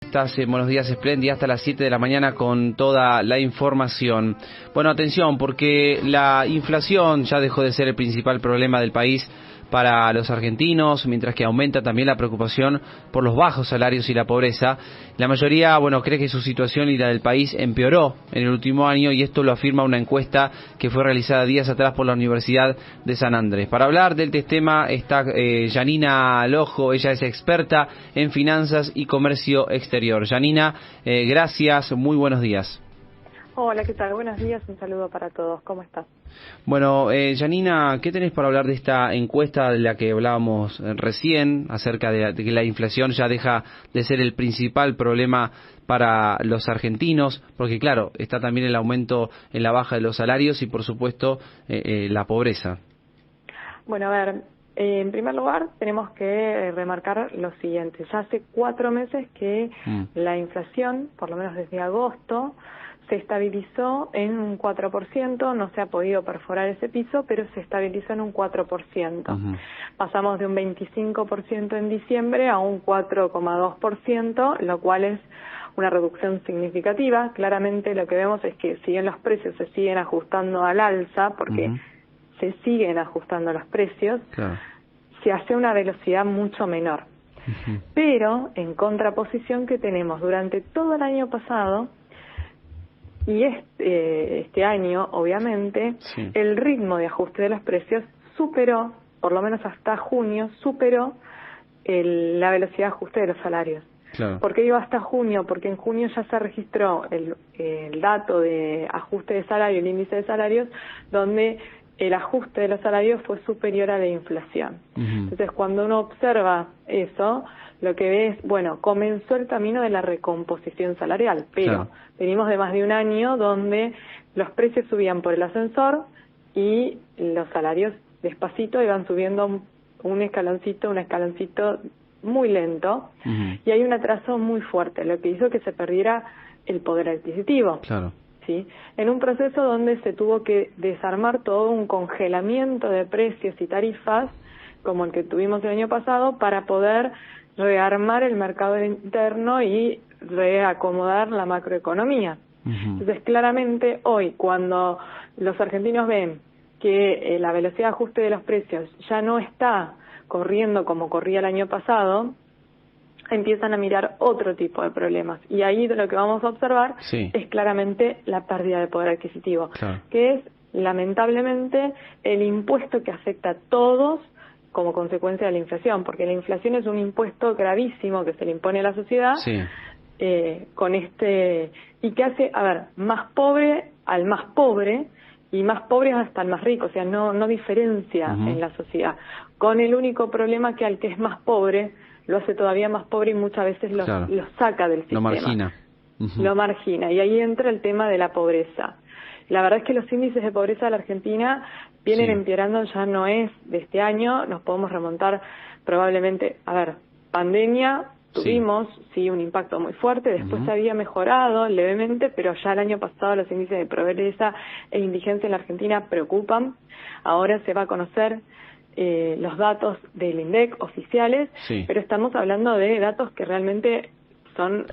Estás en Buenos Días Espléndida hasta las 7 de la mañana con toda la información. Bueno, atención, porque la inflación ya dejó de ser el principal problema del país para los argentinos, mientras que aumenta también la preocupación por los bajos salarios y la pobreza. La mayoría, cree que su situación y la del país empeoró en el último año, y esto lo afirma una encuesta que fue realizada días atrás por la Universidad de San Andrés. Para hablar del tema está Yanina Lojo. Ella es experta en finanzas y comercio exterior. Yanina, gracias, muy buenos días. Hola, ¿qué tal? Buenos días, un saludo para todos. ¿Cómo estás? Bueno, Yanina, ¿qué tenés para hablar de esta encuesta de la que hablábamos recién, acerca de que la inflación ya deja de ser el principal problema para los argentinos? Porque claro, está también el aumento en la baja de los salarios y por supuesto la pobreza. Bueno, a ver, en primer lugar tenemos que remarcar lo siguiente. Ya hace 4 meses que la inflación, por lo menos desde agosto, se estabilizó en un 4%, no se ha podido perforar ese piso, pero se estabilizó en un 4%. Pasamos de un 25% en diciembre a un 4,2%, lo cual es una reducción significativa. Claramente lo que vemos es que si bien los precios se siguen ajustando al alza, porque se siguen ajustando los precios, se hace a una velocidad mucho menor. Pero en contraposición, que tenemos durante todo el año pasado y este año, obviamente, el ritmo de ajuste de los precios superó, por lo menos hasta junio, superó la velocidad de ajuste de los salarios. ¿Por qué digo hasta junio? Porque en junio ya se registró el dato de ajuste de salario, el índice de salarios, donde el ajuste de los salarios fue superior a la inflación. Entonces, cuando uno observa eso, lo que ve es, comenzó el camino de la recomposición salarial, pero venimos de más de un año donde los precios subían por el ascensor y los salarios despacito iban subiendo un escaloncito muy lento, y hay un atraso muy fuerte, lo que hizo que se perdiera el poder adquisitivo. ¿Sí? En un proceso donde se tuvo que desarmar todo un congelamiento de precios y tarifas, como el que tuvimos el año pasado, para poder rearmar el mercado interno y reacomodar la macroeconomía. Entonces, claramente hoy, cuando los argentinos ven que la velocidad de ajuste de los precios ya no está corriendo como corría el año pasado, empiezan a mirar otro tipo de problemas. Y ahí lo que vamos a observar es claramente la pérdida de poder adquisitivo, que es, lamentablemente, el impuesto que afecta a todos como consecuencia de la inflación, porque la inflación es un impuesto gravísimo que se le impone a la sociedad, y que hace, más pobre al más pobre, y más pobres hasta el más rico, o sea, no diferencia en la sociedad, con el único problema que al que es más pobre lo hace todavía más pobre y muchas veces lo saca del sistema. Lo margina. Y ahí entra el tema de la pobreza. La verdad es que los índices de pobreza de la Argentina vienen empeorando, ya no es de este año, nos podemos remontar probablemente, pandemia, tuvimos un impacto muy fuerte, después se había mejorado levemente, pero ya el año pasado los índices de pobreza e indigencia en la Argentina preocupan. Ahora se va a conocer los datos del INDEC oficiales, pero estamos hablando de datos que realmente son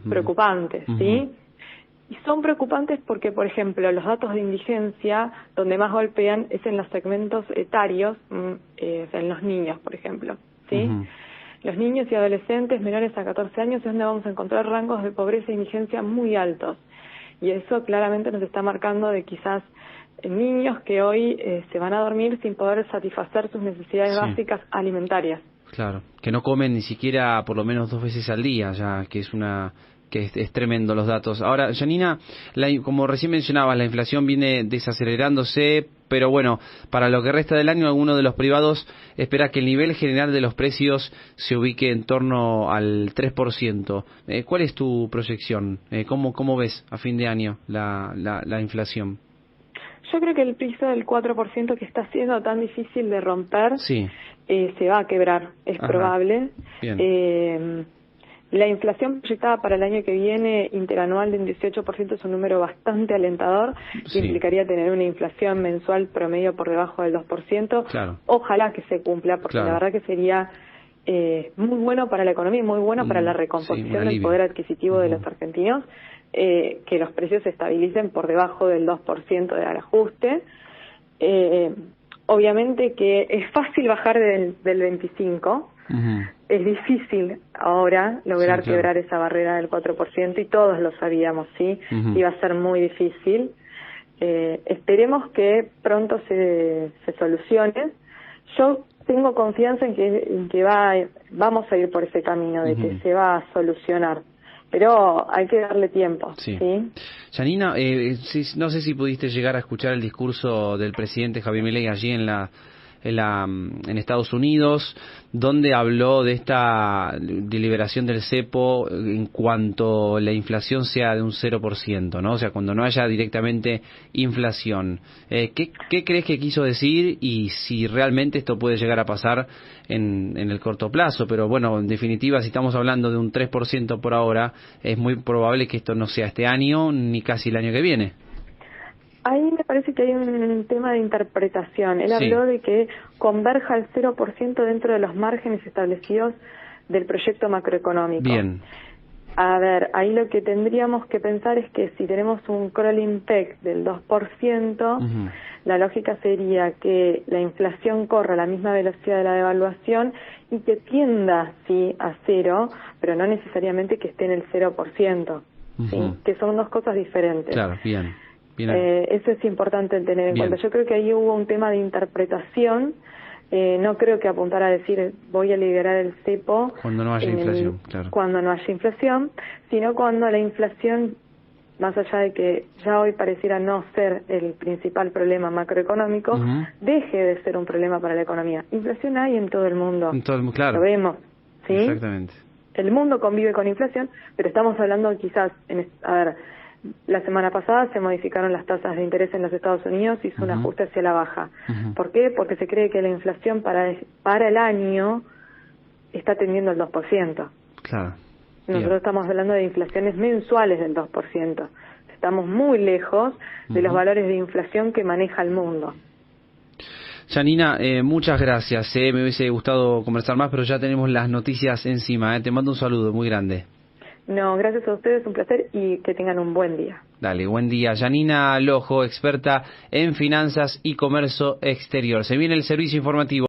preocupantes, ¿sí? Y son preocupantes porque, por ejemplo, los datos de indigencia, donde más golpean es en los segmentos etarios, en los niños, por ejemplo, ¿sí? Los niños y adolescentes menores a 14 años es donde vamos a encontrar rangos de pobreza e indigencia muy altos. Y eso claramente nos está marcando de quizás niños que hoy se van a dormir sin poder satisfacer sus necesidades básicas alimentarias. Que no comen ni siquiera por lo menos 2 veces al día, ya que es tremendo los datos. Ahora, Yanina, como recién mencionabas, la inflación viene desacelerándose, pero para lo que resta del año, alguno de los privados espera que el nivel general de los precios se ubique en torno al 3%. ¿Cuál es tu proyección? ¿Cómo ves a fin de año la inflación? Yo creo que el piso del 4% que está siendo tan difícil de romper se va a quebrar, es probable. La inflación proyectada para el año que viene, interanual, de un 18%, es un número bastante alentador, que implicaría tener una inflación mensual promedio por debajo del 2%. Ojalá que se cumpla, porque la verdad que sería muy bueno para la economía y muy bueno para la recomposición del poder adquisitivo de los argentinos, que los precios se estabilicen por debajo del 2% del ajuste. Obviamente que es fácil bajar del 25%, es difícil ahora lograr quebrar esa barrera del 4%, y todos lo sabíamos, ¿sí? Iba a ser muy difícil. Esperemos que pronto se solucione. Yo tengo confianza en que vamos a ir por ese camino, de que se va a solucionar, pero hay que darle tiempo. ¿Sí? Yanina, no sé si pudiste llegar a escuchar el discurso del presidente Javier Milei allí en Estados Unidos, donde habló de esta deliberación del cepo en cuanto la inflación sea de un 0%, ¿no? O sea, cuando no haya directamente inflación. ¿Qué crees que quiso decir, y si realmente esto puede llegar a pasar en el corto plazo? Pero bueno, en definitiva, si estamos hablando de un 3% por ahora, es muy probable que esto no sea este año ni casi el año que viene. Ahí me parece que hay un tema de interpretación. Él habló de que converja el 0% dentro de los márgenes establecidos del proyecto macroeconómico. Bien. A ver, ahí lo que tendríamos que pensar es que si tenemos un crawling peg del 2%, la lógica sería que la inflación corra a la misma velocidad de la devaluación y que tienda, sí, a cero, pero no necesariamente que esté en el 0%, ¿sí? Que son dos cosas diferentes. Claro, bien. Eso es importante tener en cuenta. Yo creo que ahí hubo un tema de interpretación. No creo que apuntara a decir voy a liberar el cepo cuando no haya inflación, cuando no haya inflación, sino cuando la inflación, más allá de que ya hoy pareciera no ser el principal problema macroeconómico, deje de ser un problema para la economía. Inflación hay en todo el mundo. Lo vemos, ¿sí? Exactamente. El mundo convive con inflación, pero estamos hablando quizás, la semana pasada se modificaron las tasas de interés en los Estados Unidos, hizo un ajuste hacia la baja. ¿Por qué? Porque se cree que la inflación para el año está tendiendo el 2%. Claro. Nosotros estamos hablando de inflaciones mensuales del 2%. Estamos muy lejos de los valores de inflación que maneja el mundo. Yanina, muchas gracias. Me hubiese gustado conversar más, pero ya tenemos las noticias encima. Te mando un saludo muy grande. No, gracias a ustedes, un placer, y que tengan un buen día. Dale, buen día. Yanina Lojo, experta en finanzas y comercio exterior. Se viene el servicio informativo.